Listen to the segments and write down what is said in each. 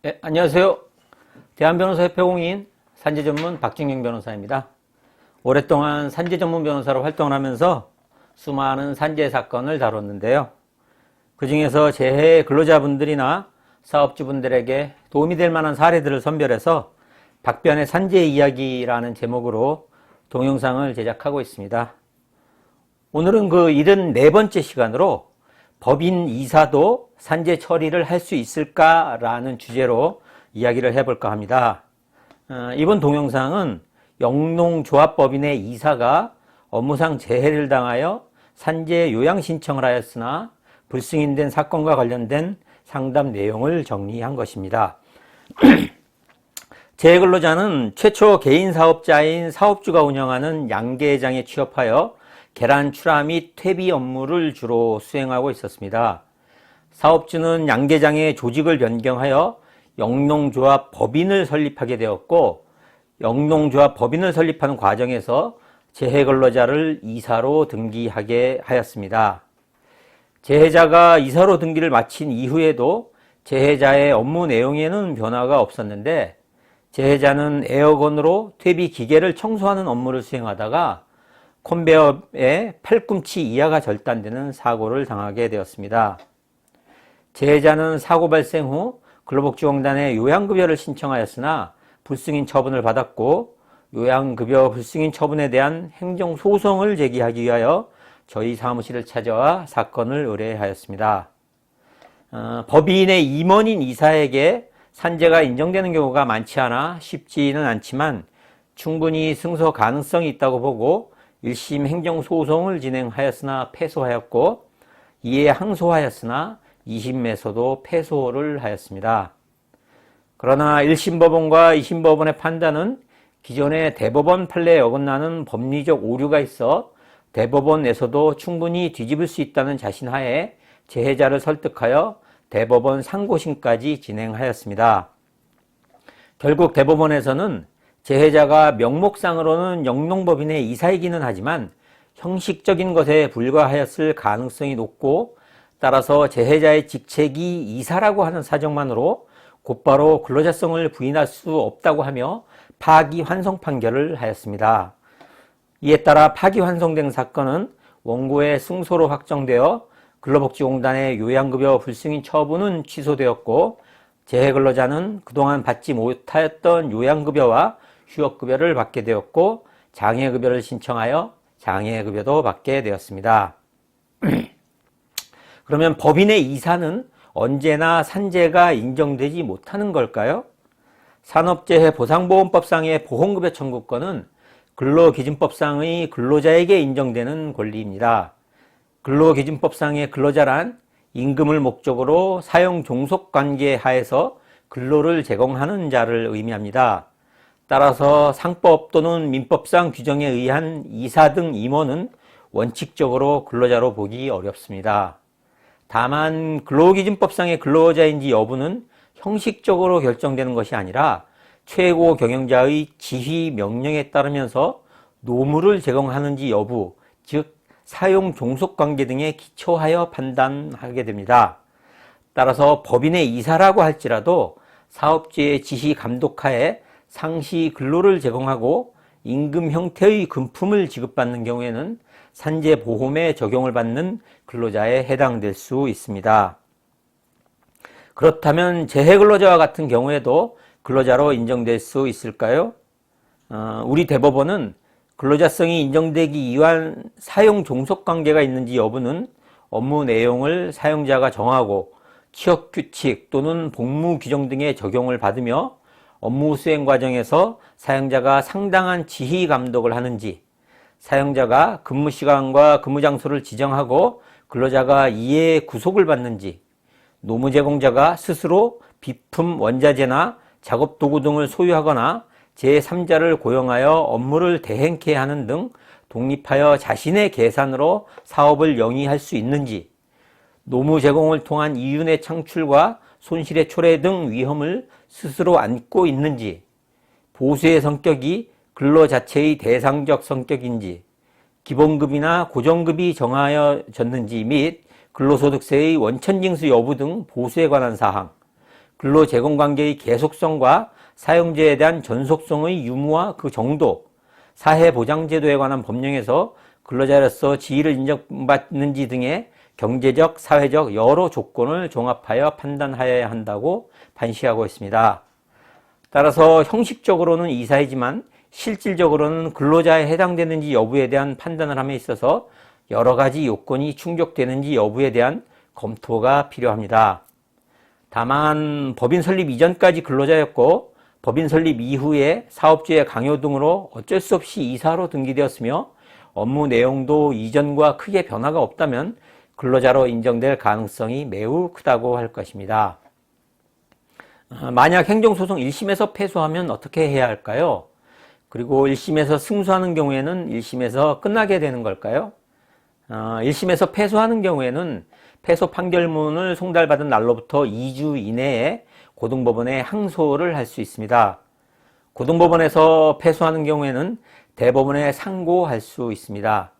네, 안녕하세요. 대한변호사협회 공인 산재전문 박진경 변호사입니다. 오랫동안 산재전문 변호사로 활동을 하면서 수많은 산재 사건을 다뤘는데요. 그 중에서 재해 근로자분들이나 사업주분들에게 도움이 될 만한 사례들을 선별해서 박변의 산재 이야기라는 제목으로 동영상을 제작하고 있습니다. 오늘은 그 74번째 시간으로 법인 이사도 산재 처리를 할 수 있을까라는 주제로 이야기를 해볼까 합니다. 이번 동영상은 영농조합법인의 이사가 업무상 재해를 당하여 산재 요양 신청을 하였으나 불승인된 사건과 관련된 상담 내용을 정리한 것입니다. 재해근로자는 최초 개인 사업자인 사업주가 운영하는 양계장에 취업하여 계란 출하 및 퇴비 업무를 주로 수행하고 있었습니다. 사업주는 양계장의 조직을 변경하여 영농조합 법인을 설립하게 되었고, 영농조합 법인을 설립하는 과정에서 재해근로자를 이사로 등기하게 하였습니다. 재해자가 이사로 등기를 마친 이후에도 재해자의 업무 내용에는 변화가 없었는데, 재해자는 에어건으로 퇴비 기계를 청소하는 업무를 수행하다가 컨베어에 팔꿈치 이하가 절단되는 사고를 당하게 되었습니다. 재해자는 사고 발생 후 근로복지공단에 요양급여를 신청하였으나 불승인 처분을 받았고, 요양급여 불승인 처분에 대한 행정소송을 제기하기 위하여 저희 사무실을 찾아와 사건을 의뢰하였습니다. 법인의 임원인 이사에게 산재가 인정되는 경우가 많지 않아 쉽지는 않지만 충분히 승소 가능성이 있다고 보고 1심 행정소송을 진행하였으나 패소하였고, 이에 항소하였으나 2심에서도 패소를 하였습니다. 그러나 1심 법원과 2심 법원의 판단은 기존의 대법원 판례에 어긋나는 법리적 오류가 있어 대법원에서도 충분히 뒤집을 수 있다는 자신하에 재해자를 설득하여 대법원 상고심까지 진행하였습니다. 결국 대법원에서는 재해자가 명목상으로는 영농법인의 이사이기는 하지만 형식적인 것에 불과하였을 가능성이 높고, 따라서 재해자의 직책이 이사라고 하는 사정만으로 곧바로 근로자성을 부인할 수 없다고 하며 파기환송 판결을 하였습니다. 이에 따라 파기환송된 사건은 원고의 승소로 확정되어 근로복지공단의 요양급여 불승인 처분은 취소되었고, 재해근로자는 그동안 받지 못하였던 요양급여와 휴업급여를 받게 되었고, 장애급여를 신청하여 장애급여도 받게 되었습니다. 그러면 법인의 이사는 언제나 산재가 인정되지 못하는 걸까요? 산업재해보상보험법상의 보험급여 청구권은 근로기준법상의 근로자에게 인정되는 권리입니다. 근로기준법상의 근로자란 임금을 목적으로 사용종속관계 하에서 근로를 제공하는 자를 의미합니다. 따라서 상법 또는 민법상 규정에 의한 이사 등 임원은 원칙적으로 근로자로 보기 어렵습니다. 다만 근로기준법상의 근로자인지 여부는 형식적으로 결정되는 것이 아니라 최고 경영자의 지휘 명령에 따르면서 노무를 제공하는지 여부, 즉 사용 종속관계 등에 기초하여 판단하게 됩니다. 따라서 법인의 이사라고 할지라도 사업주의 지시 감독하에 상시 근로를 제공하고 임금 형태의 금품을 지급받는 경우에는 산재보험에 적용을 받는 근로자에 해당될 수 있습니다. 그렇다면 재해근로자와 같은 경우에도 근로자로 인정될 수 있을까요? 우리 대법원은 근로자성이 인정되기 위한 사용 종속관계가 있는지 여부는 업무 내용을 사용자가 정하고 취업규칙 또는 복무규정 등의 적용을 받으며 업무 수행 과정에서 사용자가 상당한 지휘 감독을 하는지, 사용자가 근무 시간과 근무 장소를 지정하고 근로자가 이에 구속을 받는지, 노무 제공자가 스스로 비품 원자재나 작업 도구 등을 소유하거나 제3자를 고용하여 업무를 대행케 하는 등 독립하여 자신의 계산으로 사업을 영위할 수 있는지, 노무 제공을 통한 이윤의 창출과 손실의 초래 등 위험을 스스로 안고 있는지, 보수의 성격이 근로 자체의 대상적 성격인지, 기본급이나 고정급이 정하여졌는지 및 근로소득세의 원천징수 여부 등 보수에 관한 사항, 근로제공관계의 계속성과 사용자에 대한 전속성의 유무와 그 정도, 사회보장제도에 관한 법령에서 근로자로서 지위를 인정받는지 등의 경제적, 사회적 여러 조건을 종합하여 판단하여야 한다고 판시하고 있습니다. 따라서 형식적으로는 이사이지만 실질적으로는 근로자에 해당되는지 여부에 대한 판단을 함에 있어서 여러 가지 요건이 충족되는지 여부에 대한 검토가 필요합니다. 다만 법인 설립 이전까지 근로자였고 법인 설립 이후에 사업주의 강요 등으로 어쩔 수 없이 이사로 등기되었으며 업무 내용도 이전과 크게 변화가 없다면 근로자로 인정될 가능성이 매우 크다고 할 것입니다. 만약 행정소송 1심에서 패소하면 어떻게 해야 할까요? 그리고 1심에서 승소하는 경우에는 1심에서 끝나게 되는 걸까요? 1심에서 패소하는 경우에는 패소 판결문을 송달받은 날로부터 2주 이내에 고등법원에 항소를 할 수 있습니다. 고등법원에서 패소하는 경우에는 대법원에 상고할 수 있습니다.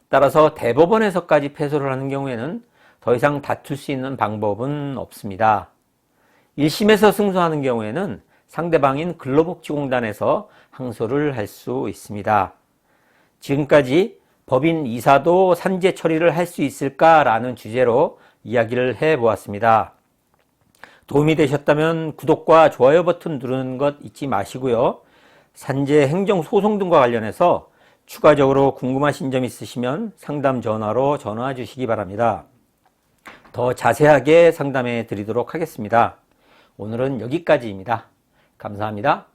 따라서 대법원에서까지 패소를 하는 경우에는 더 이상 다툴 수 있는 방법은 없습니다. 1심에서 승소하는 경우에는 상대방인 근로복지공단에서 항소를 할 수 있습니다. 지금까지 법인 이사도 산재 처리를 할 수 있을까라는 주제로 이야기를 해보았습니다. 도움이 되셨다면 구독과 좋아요 버튼 누르는 것 잊지 마시고요. 산재 행정소송 등과 관련해서 추가적으로 궁금하신 점 있으시면 상담 전화로 전화 주시기 바랍니다. 더 자세하게 상담해 드리도록 하겠습니다. 오늘은 여기까지입니다. 감사합니다.